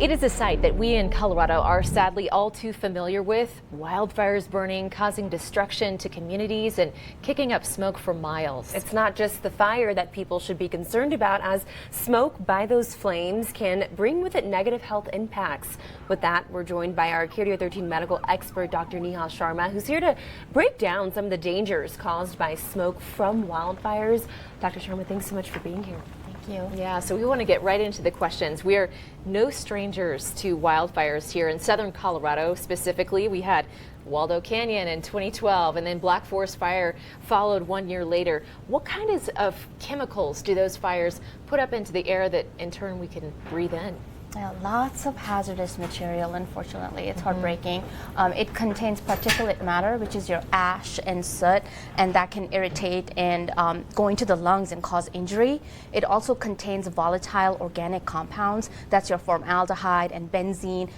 It is a sight that we in Colorado are sadly all too familiar with. Wildfires burning, causing destruction to communities and kicking up smoke for miles. It's not just the fire that people should be concerned about, as smoke by those flames can bring with it negative health impacts. With that, we're joined by our KRDO 13 medical expert, Dr. Neha Sharma, who's here to break down some of the dangers caused by smoke from wildfires. Dr. Sharma, thanks so much for being here. Yeah, so we want to get right into the questions. We are no strangers to wildfires here in southern Colorado. Specifically, we had Waldo Canyon in 2012, and then Black Forest Fire followed 1 year later. What kinds of chemicals do those fires put up into the air that in turn we can breathe in? Yeah, lots of hazardous material, unfortunately. It's heartbreaking. It contains particulate matter, which is your ash and soot, and that can irritate and go into the lungs and cause injury. It also contains volatile organic compounds. That's your formaldehyde and benzene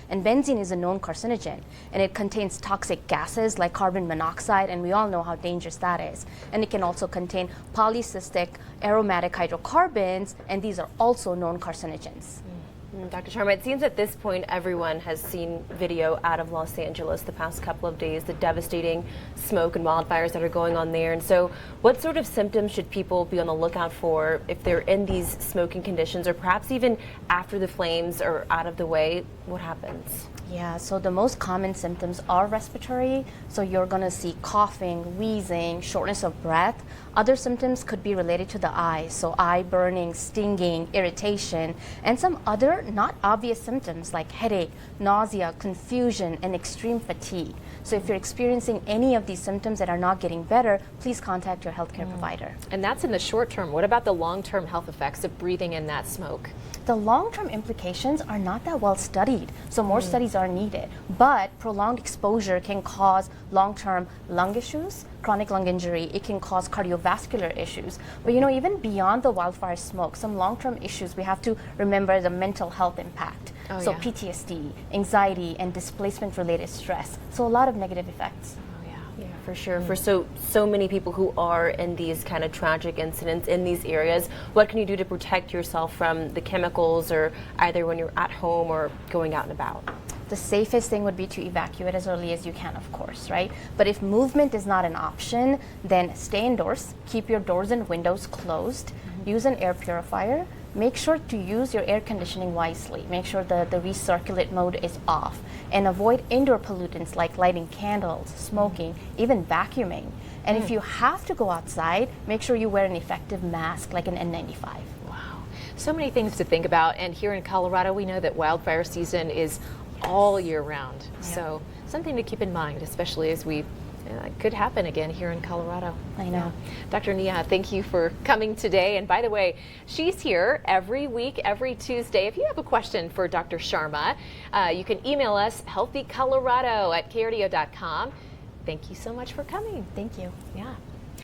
is a known carcinogen. And it contains toxic gases like carbon monoxide, and we all know how dangerous that is. And it can also contain polycystic aromatic hydrocarbons, and these are also known carcinogens. Dr. Sharma, it seems at this point everyone has seen video out of Los Angeles the past couple of days, the devastating smoke and wildfires that are going on there. And so what sort of symptoms should people be on the lookout for if they're in these smoking conditions, or perhaps even after the flames are out of the way? What happens? Yeah, so the most common symptoms are respiratory. So you're going to see coughing, wheezing, shortness of breath. Other symptoms could be related to the eyes, so eye burning, stinging, irritation, and some other not obvious symptoms like headache, nausea, confusion, and extreme fatigue. So if you're experiencing any of these symptoms that are not getting better, please contact your healthcare provider. And that's in the short term. What about the long-term health effects of breathing in that smoke? The long-term implications are not that well studied, so more studies are needed. But prolonged exposure can cause long-term lung issues, chronic lung injury. It can cause cardiovascular issues. But even beyond the wildfire smoke, some long-term issues we have to remember the mental health impact. So PTSD, anxiety, and displacement-related stress. So a lot of negative effects. Yeah, for sure. For so many people who are in these kind of tragic incidents in these areas, what can you do to protect yourself from the chemicals, or either when you're at home or going out and about? The safest thing would be to evacuate as early as you can, of course, right? But if movement is not an option, then stay indoors, keep your doors and windows closed, use an air purifier. Make sure to use your air conditioning wisely. Make sure the recirculate mode is off, and avoid indoor pollutants like lighting candles, smoking, even vacuuming. And if you have to go outside, make sure you wear an effective mask like an N95. Wow, so many things to think about. And here in Colorado, we know that wildfire season is all year round. So something to keep in mind, especially as it could happen again here in Colorado. I know. Dr. Neha, thank you for coming today. And by the way, she's here every week, every Tuesday. If you have a question for Dr. Sharma, you can email us healthycolorado@krdo.com. Thank you so much for coming. Thank you. Yeah.